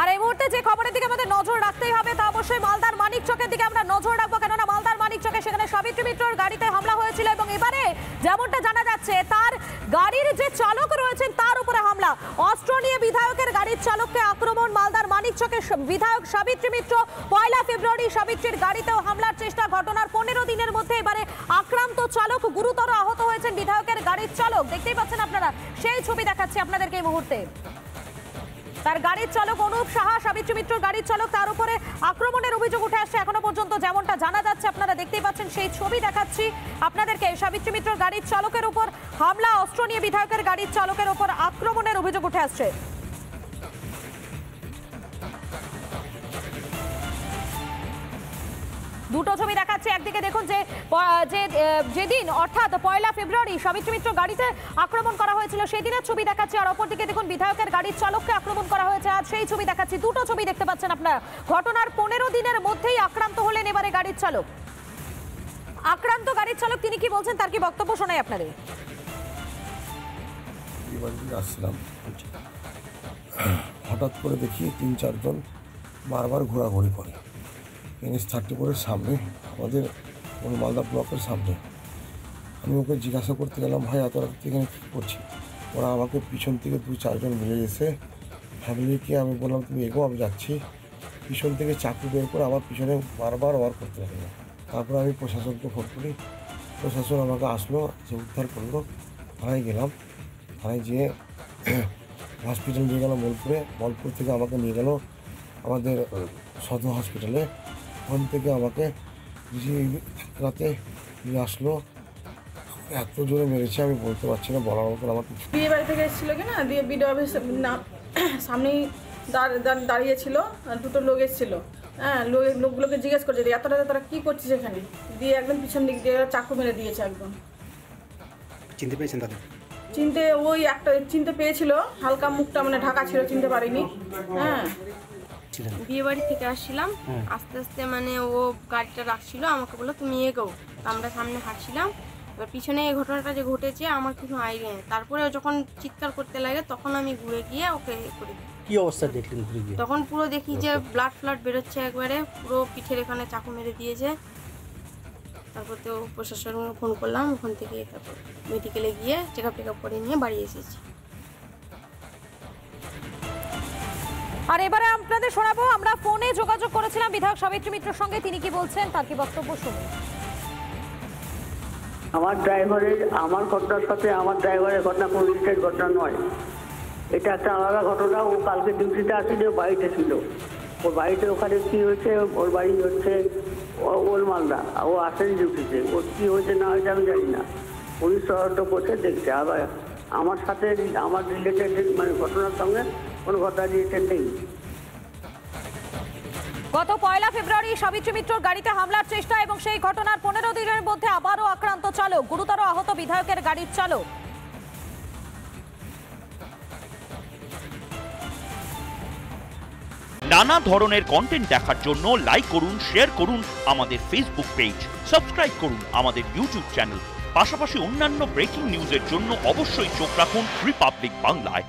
আর এই মুহূর্তে যে খবরের দিকে আমাদের নজর রাখতেই হবে তা অবশ্যই মালদার মানিকচকের দিকে আমরা নজর রাখবো, কেননা মালদার মানিকচকে সেখানে সাবিত্রী মিত্রর গাড়িতে হামলা হয়েছিল এবং এবারে যেমনটা জানা যাচ্ছে তার গাড়ির যে চালক রয়েছেন তার উপরে হামলা। অস্ত্র নিয়ে বিধায়কের গাড়ির চালককে আক্রমণ। মালদার মানিকচকে বিধায়ক সাবিত্রী মিত্র 1 ফেব্রুয়ারি সাবিত্রীর গাড়িতেও হামলার চেষ্টা। ঘটনার 15 দিনের মধ্যে এবারে আক্রান্ত চালক, গুরুতর আহত হয়েছেন বিধায়কের গাড়ির চালক। দেখতেই পাচ্ছেন আপনারা, সেই ছবি দেখাচ্ছি আপনাদেরকে এই মুহূর্তে। তার গাড়ির চালক অনুপ সাহা, সাবিত্রী মিত্রর গাড়ির চালক, তার উপরে আক্রমণের অভিযোগ উঠে আসছে এখনো পর্যন্ত যেমনটা জানা যাচ্ছে। আপনারা দেখতেই পাচ্ছেন, সেই ছবি দেখাচ্ছি আপনাদেরকে। সাবিত্রী মিত্রর গাড়ির চালকের উপর হামলা, অস্ত্র নিয়ে বিধায়কের গাড়ির চালকের উপর আক্রমণের অভিযোগ উঠে আসছে। দুটো ছবি দেখাচ্ছে। একদিকে দেখুন যে যেদিন অর্থাৎ 1 ফেব্রুয়ারি সাবিত্রী মিত্র গাড়িতে আক্রমণ করা হয়েছিল সেদিনের ছবি দেখাচ্ছে, আর অপরদিকে দেখুন বিধায়কের গাড়ির চালককে আক্রমণ করা হয়েছে আজ, সেই ছবি দেখাচ্ছি। দুটো ছবি দেখতে পাচ্ছেন আপনারা। ঘটনার 15 দিনের মধ্যেই আক্রান্ত হলেন এবারে গাড়ির চালক। আক্রান্ত গাড়ির চালক তিনি কি বলছেন তার কি বক্তব্য শোনাই আপনাদের। আসছিলাম, হঠাৎ করে দেখি 3-4 জন বারবার ঘোরাঘুরি করে NH-34-এর সামনে, আমাদের মালদা ব্লকের সামনে। আমি ওকে জিজ্ঞাসা করতে গেলাম, ভাই এত রাত এখানে কী করছি? ওরা আমাকে পিছন থেকে 2-4 জন মিলে এসে ফ্যামিলিকে আমি বললাম তুমি এগো, আমি যাচ্ছি। পিছন থেকে চাকু বের করে আমার পিছনে বারবার ওয়ার করতে লাগলো। তারপরে আমি প্রশাসনকে ফোন করি, প্রশাসন আমাকে আসলো, যে উদ্ধার করলো। থানায় গেলাম, থানায় যেয়ে হসপিটাল নিয়ে গেলাম বোলপুরে। বোলপুর থেকে আমাকে নিয়ে গেল আমাদের সদর হসপিটালে। ওখান থেকে আমাকে রাতে নিয়ে আসলো। এত জোরে মেরেছে আমি বলতে পারছি না, বলার মতন আমার কিছু। বিয়ে বাড়ি থেকে এসেছিলো কিনা, দিয়ে বিডিও অফিস সামনেই দাঁড়িয়েছিল, দুটো লোক এসেছিলো। হ্যাঁ, লোকগুলোকে জিজ্ঞেস করছে এত রাতে তারা কী করছিস এখানে, দিয়ে একদম পিছন দিক দিয়ে চাকু মেরে দিয়েছে একদম। চিনতে পেয়েছেন তাদের? ওই একটা চিনতে পেয়েছিল, হালকা মুখটা মানে ঢাকা ছিল, চিনতে পারিনি। হ্যাঁ, বিয়ে বাড়ি থেকে আসছিলাম, আস্তে আস্তে মানে ও গাড়িটা রাখছিল, আমাকে বললো তুমি এগো। আমরা সামনে হাঁটছিলাম, এবার পিছনে এই ঘটনাটা যে ঘটেছে আমার কিছু আইডিয়া নেই। তারপরে ও যখন চিৎকার করতে লাগে তখন আমি ঘুরে গিয়ে ওকে করে দিই। কি অবস্থা দেখলেন ঘুরে গিয়ে? তখন পুরো দেখি যে ব্লাড ফ্লাড বেরোচ্ছে একবারে, পুরো পিঠের এখানে চাকু মেরে দিয়েছে। তারপর তো প্রশাসনকে ফোন করলাম, ওখান থেকে তারপর মেডিকেলে গিয়ে চেক আপ করে নিয়ে বাড়ি এসেছি। আর এবারে আপনাদের শোনাবো, আমরা ফোনে যোগাযোগ করেছিলাম বিধায়ক সাবিত্রী মিত্রর সঙ্গে, তিনি কি বলছেন তার কি বক্তব্য শুনুন। আমার ঘটনার সাথে আমার ড্রাইভারের ঘটনা কোনো রিলেটেড ঘটনা নয়। এটা একটা আলাদা ঘটনা। ও কালকে ডিউটিতে আসেনি, ও বাড়িতে ছিল। ওর বাড়িতে ওখানে কী হয়েছে, ওর বাড়ি হচ্ছে ওল মালদা, ও আসেনি ডিউটিতে। ওর কী হয়েছে না হয়েছে আমি জানি না, পুলিশ তদন্ত করছে, দেখছে। আবার আমার সাথে আমার রিলেটেড মানে ঘটনার সঙ্গে কোনো ঘটনা রিলেটেড নেই। গত 1 ফেব্রুয়ারি সাবিত্রী মিত্রর গাড়িতে হামলার চেষ্টা এবং সেই ঘটনার 15 দিনের মধ্যে আবারও আক্রান্ত চালক, গুরুতর আহত বিধায়কের গাড়ির চালক। নানা ধরনের কন্টেন্ট দেখার জন্য লাইক করুন, শেয়ার করুন আমাদের ফেসবুক পেজ, সাবস্ক্রাইব করুন আমাদের ইউটিউব চ্যানেল। পাশাপাশি অন্যান্য ব্রেকিং নিউজের জন্য অবশ্যই চোখ রাখুন রিপাবলিক বাংলায়।